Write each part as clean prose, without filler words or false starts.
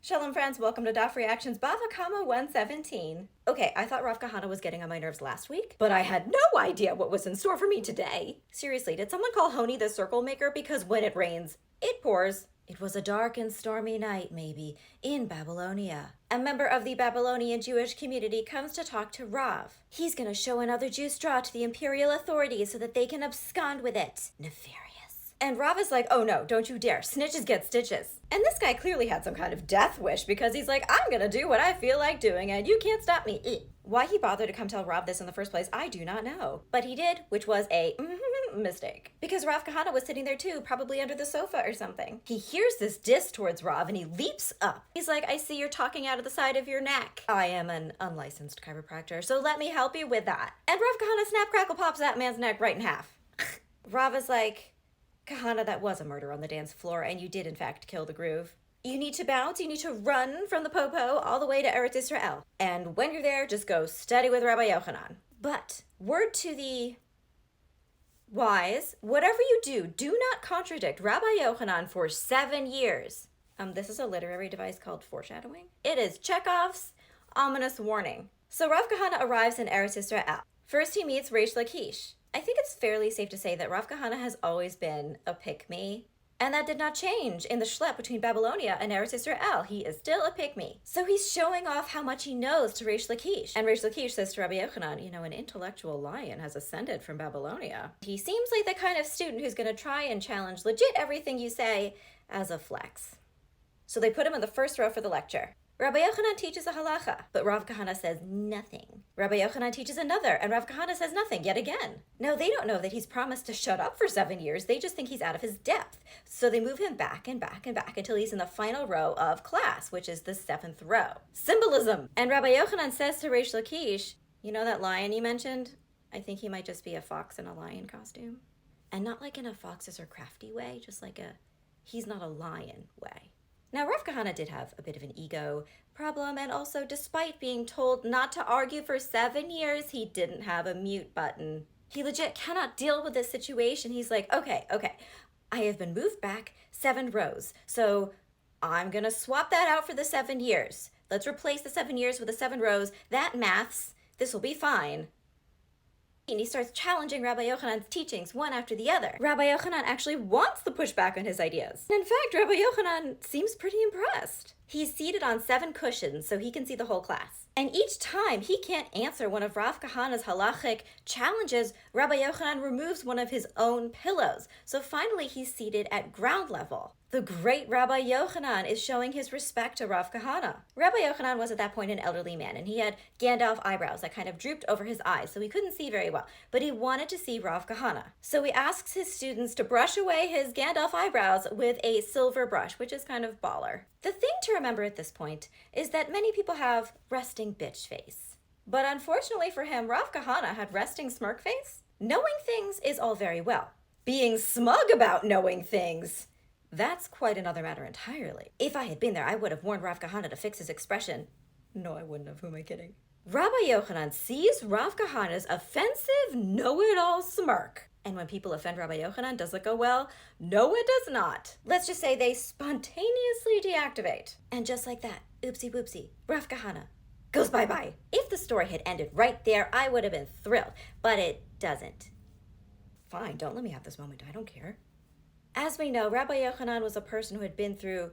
Shalom friends, welcome to Daf Reactions Bava Kamma 117. Okay, I thought Rav Kahana was getting on my nerves last week, but I had no idea what was in store for me today. Seriously, did someone call Honi the circle maker? Because when it rains, it pours. It was a dark and stormy night, maybe, in Babylonia. A member of the Babylonian Jewish community comes to talk to Rav. He's gonna show another Jew straw to the imperial authorities so that they can abscond with it. Nefarious. And Rav is like, oh no, don't you dare, snitches get stitches. And this guy clearly had some kind of death wish because he's like, I'm gonna do what I feel like doing and you can't stop me. Why he bothered to come tell Rav this in the first place, I do not know. But he did, which was a mistake. Because Rav Kahana was sitting there too, probably under the sofa or something. He hears this diss towards Rav and he leaps up. He's like, I see you're talking out of the side of your neck. I am an unlicensed chiropractor, so let me help you with that. And Rav Kahana snap crackle pops that man's neck right in half. Rav is like, Kahana, that was a murder on the dance floor, and you did in fact kill the groove. You need to bounce, you need to run from the popo all the way to Eretz Israel. And when you're there, just go steady with Rabbi Yochanan. But, word to the wise, whatever you do, do not contradict Rabbi Yochanan for 7 years. This is a literary device called foreshadowing. It is Chekhov's ominous warning. So Rav Kahana arrives in Eretz Israel. First he meets Reish Lakish. I think it's fairly safe to say that Rav Kahana has always been a pick-me, and that did not change in the schlep between Babylonia and Eretz Israel. He is still a pick-me. So he's showing off how much he knows to Reish Lakish. And Reish Lakish says to Rabbi Yochanan, you know, an intellectual lion has ascended from Babylonia. He seems like the kind of student who's going to try and challenge legit everything you say as a flex. So they put him in the first row for the lecture. Rabbi Yochanan teaches a halacha, but Rav Kahana says nothing. Rabbi Yochanan teaches another, and Rav Kahana says nothing yet again. No, they don't know that he's promised to shut up for 7 years. They just think he's out of his depth. So they move him back and back and back until he's in the final row of class, which is the 7th row. Symbolism! And Rabbi Yochanan says to Reish Lakish, you know that lion you mentioned? I think he might just be a fox in a lion costume. And not like in a foxes are crafty way, just like a he's not a lion way. Now, Rav Kahana did have a bit of an ego problem, and also, despite being told not to argue for 7 years, he didn't have a mute button. He legit cannot deal with this situation. He's like, okay, I have been moved back 7 rows, so I'm gonna swap that out for the 7 years. Let's replace the 7 years with the 7 rows. That maths. This will be fine. And he starts challenging Rabbi Yochanan's teachings one after the other. Rabbi Yochanan actually wants the pushback on his ideas. In fact, Rabbi Yochanan seems pretty impressed. He's seated on 7 cushions so he can see the whole class. And each time he can't answer one of Rav Kahana's halachic challenges, Rabbi Yochanan removes one of his own pillows. So finally he's seated at ground level. The great Rabbi Yochanan is showing his respect to Rav Kahana. Rabbi Yochanan was at that point an elderly man, and he had Gandalf eyebrows that kind of drooped over his eyes, so he couldn't see very well, but he wanted to see Rav Kahana. So he asks his students to brush away his Gandalf eyebrows with a silver brush, which is kind of baller. The thing to remember at this point is that many people have resting bitch face. But unfortunately for him, Rav Kahana had resting smirk face. Knowing things is all very well. Being smug about knowing things, that's quite another matter entirely. If I had been there, I would have warned Rav Kahana to fix his expression. No, I wouldn't have. Who am I kidding? Rabbi Yochanan sees Rav Kahana's offensive, know-it-all smirk. And when people offend Rabbi Yochanan, does it go well? No, it does not. Let's just say they spontaneously deactivate. And just like that, oopsie whoopsie, Rav Kahana goes bye-bye. If the story had ended right there, I would have been thrilled. But it doesn't. Fine, don't let me have this moment. I don't care. As we know, Rabbi Yochanan was a person who had been through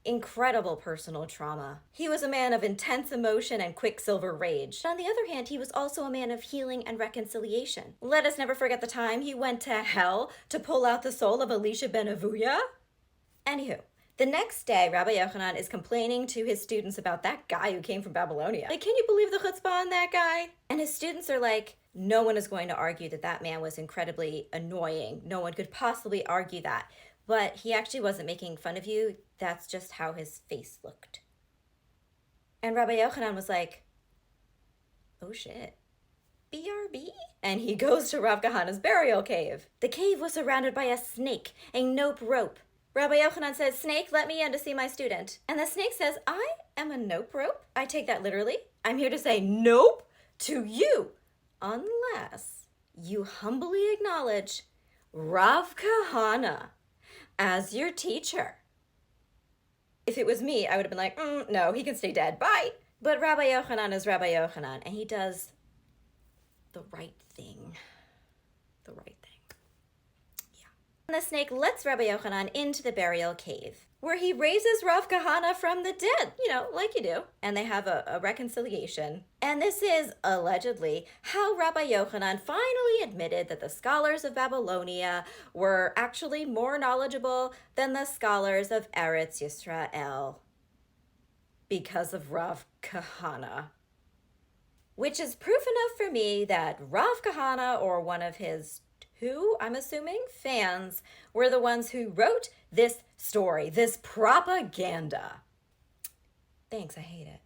incredible personal trauma. He was a man of intense emotion and quicksilver rage. But on the other hand, he was also a man of healing and reconciliation. Let us never forget the time he went to hell to pull out the soul of Elisha ben Avuya. Anywho, the next day, Rabbi Yochanan is complaining to his students about that guy who came from Babylonia. Like, can you believe the chutzpah on that guy? And his students are like, no one is going to argue that that man was incredibly annoying. No one could possibly argue that. But he actually wasn't making fun of you. That's just how his face looked. And Rabbi Yochanan was like, oh shit, BRB? And he goes to Rav Kahana's burial cave. The cave was surrounded by a snake, a nope rope. Rabbi Yochanan says, snake, let me in to see my student. And the snake says, I am a nope rope. I take that literally. I'm here to say nope to you, unless you humbly acknowledge Rav Kahana as your teacher. If it was me, I would have been like, no, he can stay dead. Bye. But Rabbi Yochanan is Rabbi Yochanan, and he does the right thing. The right thing. Yeah. And the snake lets Rabbi Yochanan into the burial cave, where he raises Rav Kahana from the dead, like you do. And they have a reconciliation. And this is, allegedly, how Rabbi Yochanan finally admitted that the scholars of Babylonia were actually more knowledgeable than the scholars of Eretz Yisrael, because of Rav Kahana. Which is proof enough for me that Rav Kahana, or one of his two, I'm assuming, fans, were the ones who wrote this story, this propaganda. Thanks, I hate it.